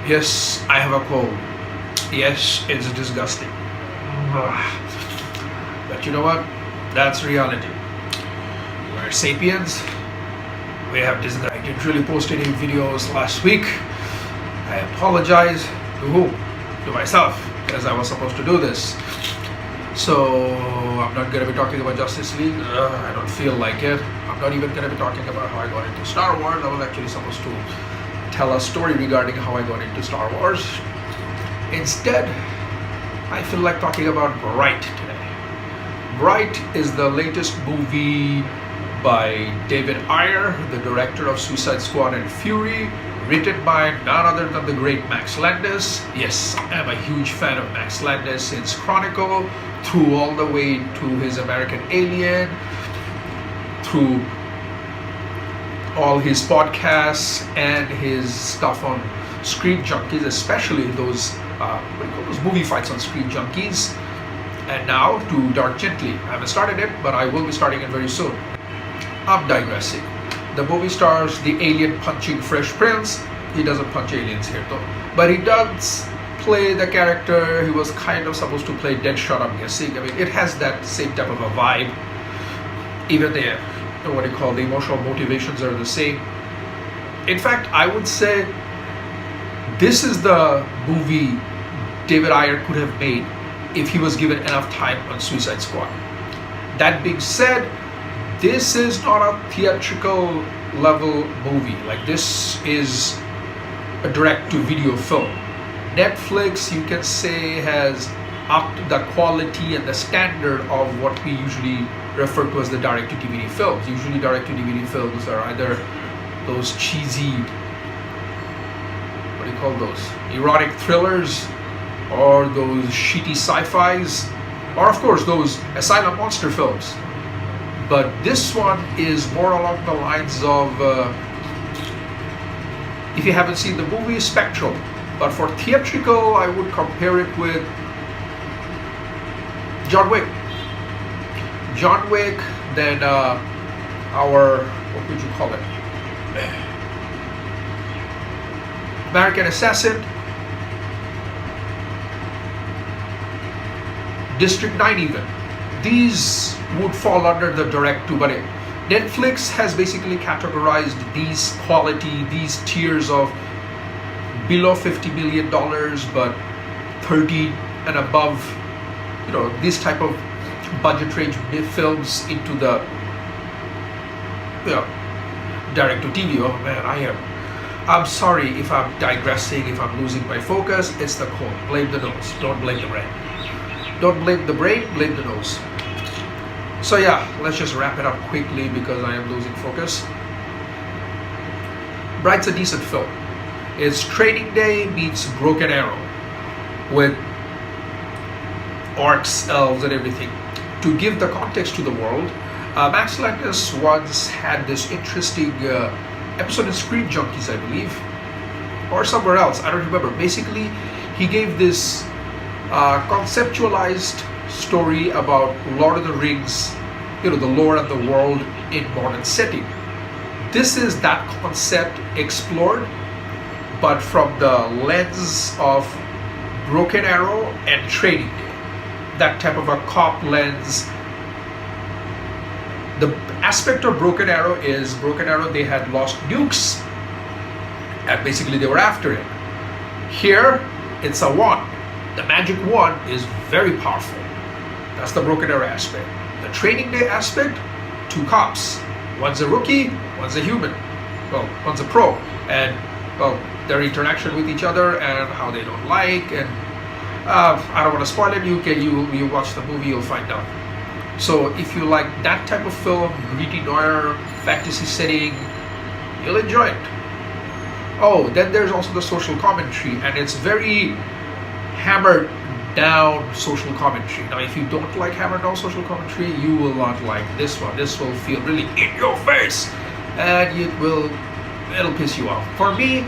Yes, I have a cold. Yes, it's disgusting. But you know what? That's reality. We're sapiens. We have disgusted. I didn't really post any videos last week. I apologize. To whom? To myself, because I was supposed to do this. So I'm not going to be talking about Justice League. I don't feel like it. I'm not even going to be talking about how I got into Star Wars. I was actually supposed to tell a story regarding how I got into Star Wars. Instead, I feel like talking about Bright today. Bright is the latest movie by David Ayer, the director of Suicide Squad and Fury, written by none other than the great Max Landis. Yes, I am a huge fan of Max Landis since Chronicle, through all the way to his American Alien, through all his podcasts and his stuff on Screen Junkies, especially those movie fights on Screen Junkies, and now to Dark Gently. I haven't started it, but I will be starting it very soon. I'm digressing. The movie stars the alien punching Fresh Prince. He doesn't punch aliens here though, but he does play the character he was kind of supposed to play, Deadshot, I'm guessing. I mean, it has that same type of a vibe. Even the what do you call the emotional motivations are the same. In fact, I would say this is the movie David Ayer could have made if he was given enough time on Suicide Squad. That being said, this is not a theatrical level movie. Like, this is a direct-to-video film. Netflix, you can say, has upped the quality and the standard of what we usually refer to as the direct-to-DVD films. Usually direct-to-DVD films are either those cheesy, what do you call those, erotic thrillers, or those shitty sci-fis, or of course those asylum monster films. But this one is more along the lines of, if you haven't seen the movie, Spectral. But for theatrical, I would compare it with John Wick. John Wick, then our, what would you call it? American Assassin, District 9 even. These would fall under the direct to, but Netflix has basically categorized these these tiers of below $50 million, but 30 and above, this type of budget range films into the, direct to TV. Oh man, I'm sorry if I'm digressing, if I'm losing my focus. It's the cold. Blame the nose. Don't blame the brain. Don't blame the brain, blame the nose. So yeah, let's just wrap it up quickly because I am losing focus. Bright's a decent film. It's Training Day meets Broken Arrow with orcs, elves, and everything. To give the context to the world, Max Landis once had this interesting episode in Screen Junkies, I believe, or somewhere else, I don't remember. Basically, he gave this conceptualized story about Lord of the Rings, the lore and the world in modern setting. This is that concept explored, but from the lens of Broken Arrow and Training Day. That type of a cop lens. The aspect of Broken Arrow is they had lost nukes and basically they were after it. Here, it's a wand. The magic wand is very powerful. That's the Broken Arrow aspect. The Training Day aspect, two cops. One's a rookie, one's a human. Well, one's a pro. And, their interaction with each other and how they don't like. And I don't want to spoil it. You watch the movie, you'll find out. So if you like that type of film, gritty noir, fantasy setting, you'll enjoy it. Oh, then there's also the social commentary, and it's very hammered down social commentary. Now, if you don't like hammered down social commentary, you will not like this one. This will feel really in your face, and it'll piss you off. For me,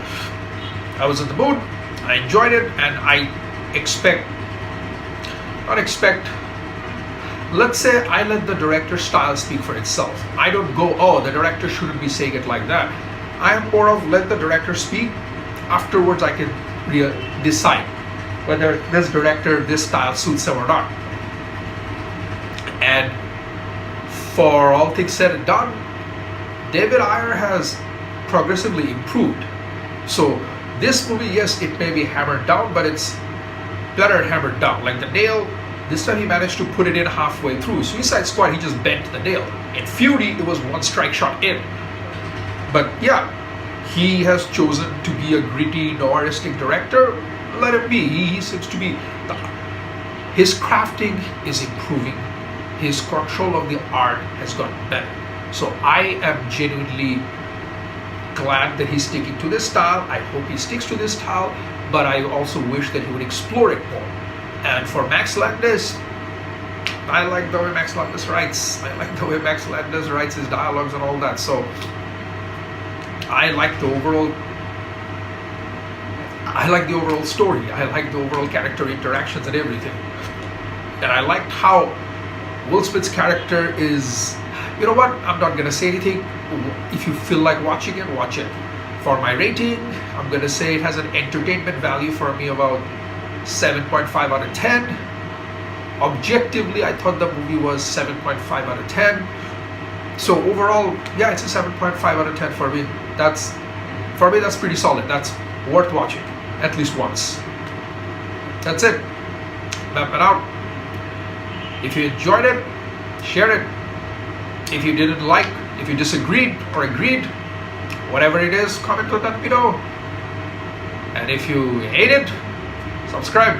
I was in the mood, I enjoyed it, and let's say I let the director's style speak for itself. I don't go, the director shouldn't be saying it like that. I am more of let the director speak. Afterwards, I can decide whether this director, this style suits him or not. And for all things said and done, David Ayer has progressively improved. So this movie, yes, it may be hammered down, but it's better hammered down. Like the nail, this time he managed to put it in halfway through. Suicide Squad, he just bent the nail. In Fury, it was one strike shot in. But yeah, he has chosen to be a gritty, noiristic director. Let him be. He seems to be. His crafting is improving. His control of the art has gotten better. So I am genuinely glad that he's sticking to this style. I hope he sticks to this style, but I also wish that he would explore it more. And for Max Landis, I like the way Max Landis writes. I like the way Max Landis writes his dialogues and all that. So I like the overall story. I like the overall character interactions and everything. And I liked how Will Smith's character is, you know what, I'm not gonna say anything. If you feel like watching it, watch it. For my rating, I'm gonna say it has an entertainment value for me about 7.5 out of 10. Objectively, I thought the movie was 7.5 out of 10. So overall, yeah, it's a 7.5 out of 10 for me. That's pretty solid. That's worth watching at least once. That's it. Map it out. If you enjoyed it, share it. If you didn't like, if you disagreed or agreed, whatever it is, comment, let me know. And if you hate it, subscribe.